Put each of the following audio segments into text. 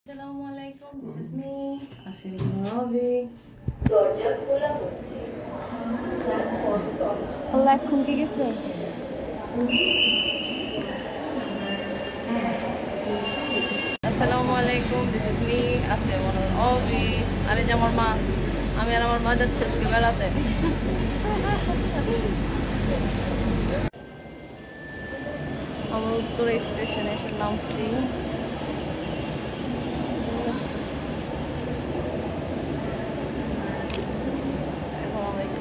Assalamualaikum, this is me, Asimi. Allah কি গেছে? Assalamualaikum, this is me, Asimi. আরে যে আমার মা, আমি আর আমার মা যাচ্ছি আজকে বেড়াতে। আমরা উত্তরা স্টেশনে এসে নামছি।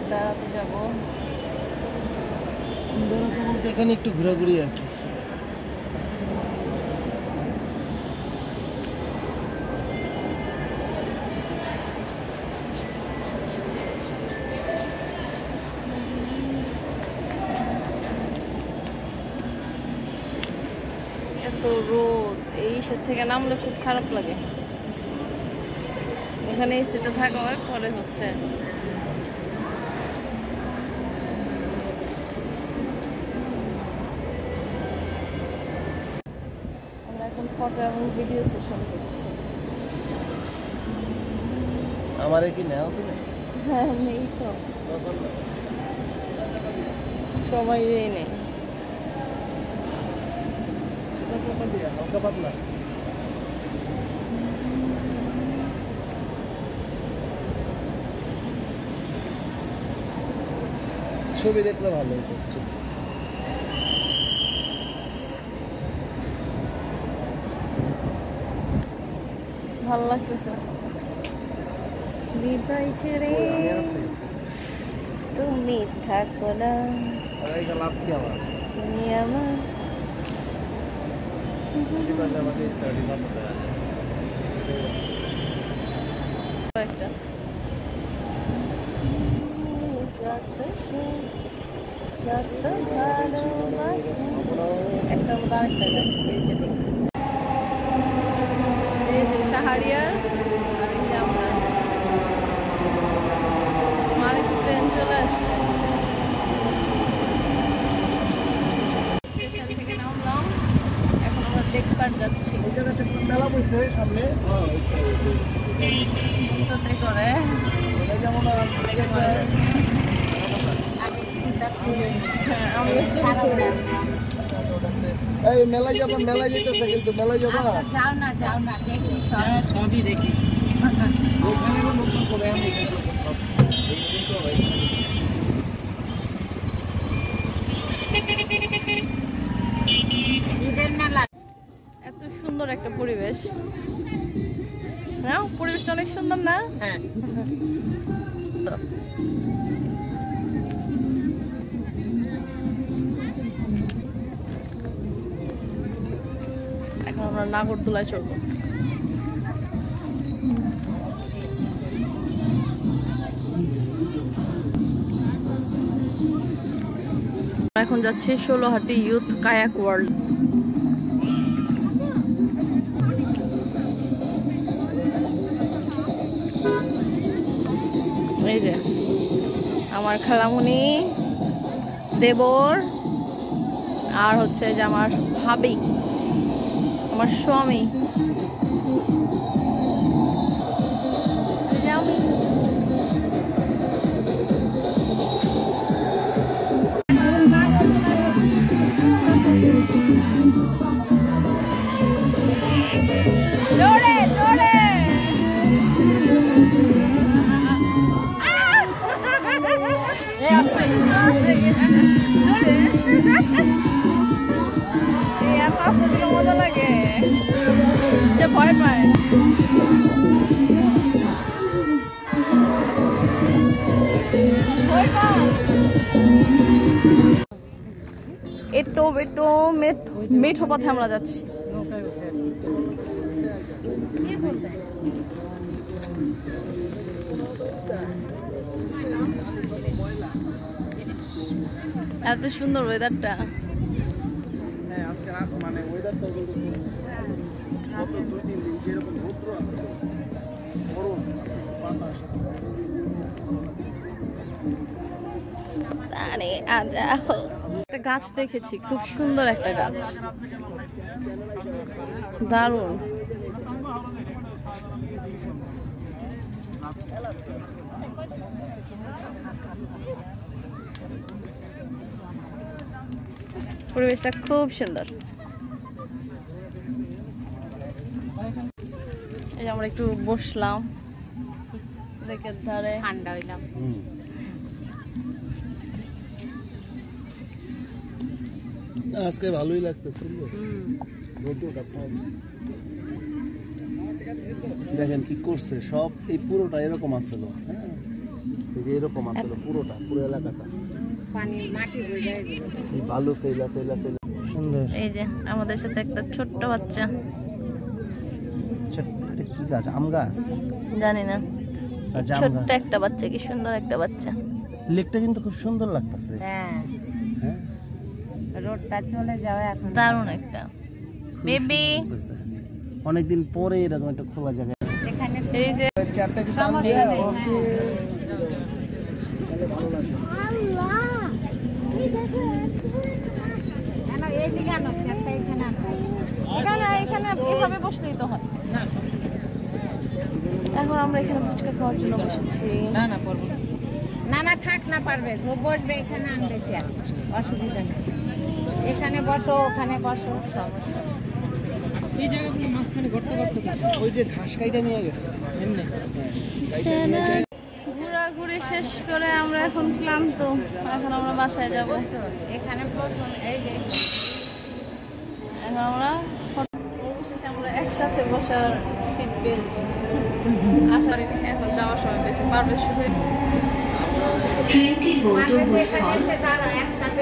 বেড়াতে যাব, এখানে একটু ঘোরাঘুরি আর কি। এত রোদ, এই সে থেকে নামলে খুব খারাপ লাগে। এখানে এসিতে থাকা হয়, পরে হচ্ছে ফটো এবং ভিডিও সেশন করছি। আমারে কি নাও তুমি? হ্যাঁ নেই তো, সবাই নেই। সেটা চাপা দিয়া হালকা পাতলা ছবি দেখলে ভালো হতো। ভালো লাগতেছে। হৃদয় ছেড়ে তুমি থাকো না, তুমি আমার একটা যত ভালোবাসি একটা মতো আরেকটা গান। এই যে শাহরিয়ার আর এই যে আমরা, আমার একটু ট্রেন চলে আসছে। স্টেশন থেকে নামলাম, এখন আমরা লেক পার্ক যাচ্ছি। এই জায়গাতে মেলা বসে সামনে সাথে করে এই মেলায় যাবো, মেলায় যেতেছে কিন্তু মেলায় যাবো যাও না দেখি সবই দেখি। এত সুন্দর একটা পরিবেশ, হ্যাঁ পরিবেশটা অনেক সুন্দর না? হ্যাঁ এখন আমরা নাগরদোলায় চড়বো। এখন যাচ্ছি ষোলোহাটি ইউথ কায়াক ওয়ার্ল্ড। এই যে আমার খালামুনি, দেবর, আর হচ্ছে যে আমার ভাবি, আমার স্বামী। মজা লাগে, সে ভয় পায়। একটু মেঠো পথে আমরা যাচ্ছি। এত সুন্দর ওয়েদারটা। মানে ওয়েদারটা গত 2-3 দিন যেরকম রৌদ্র আছে, গরম বাতাস একটা গাছ দেখেছি, খুব সুন্দর একটা গাছ, দারুণ। পরিবেশটা খুব সুন্দর। এই যে আমরা একটু বসলাম লেকের ধারে, ঠান্ডা হইলাম। আজকে ভালোই লাগতেছে। দেখেন কি করছে, সব এই পুরোটা এরকম আসছিল। হ্যাঁ, এই যে এরকম আসছিল পুরোটা, পুরো এলাকাটা পানি মাটি হয়ে যায়, এই বালু ফেলা ফেলা ফেলা। সুন্দর। এই যে আমাদের সাথে একটা ছোট্ট বাচ্চা, এটা কি গাছ? আম গাছ? জানি না, আচ্ছা, আম ছোট্ট গাছ। একটা বাচ্চা, কি সুন্দর একটা বাচ্চা। লেকটা কিন্তু খুব সুন্দর লাগতেছে। হ্যাঁ হ্যাঁ, রোডটা চলে যাবে এখন। দারুণ একটা বেবি। অনেকদিন পরে এরকম একটা খোলা জায়গা। এখানে এই যে চারটা কি দাম দিয়ে তাহলে ভালো লাগবে। এইদিকে আনো, চারটা এখানে আনো। এখানে এভাবে বসলেই তো হয়। এখন আমরা এখানে ফুচকা খাওয়ার জন্য বসেছি। না না থাক, না পারবে, ও বসবে এখানে, আনবে চেয়ার, অসুবিধা নেই। এখানে বসো, ওখানে বসো, সমস্যা। এই জায়গাগুলো মাঝখানে গর্ত গর্ত করে ওই যে ঘাস কাইটা নিয়ে গেছে। এমনি ঘোরাঘুরি শেষ করে আমরা এখন ক্লান্ত, এখন আমরা বাসায় যাব। এখানে প্রথম এই যে এখন আমরা অবশেষে আমরা একসাথে বসার সিট পেয়েছি। আসার এখন যাওয়ার সময় পেয়েছি, পারবে শুধু এখানে এসে দাঁড়া, একসাথে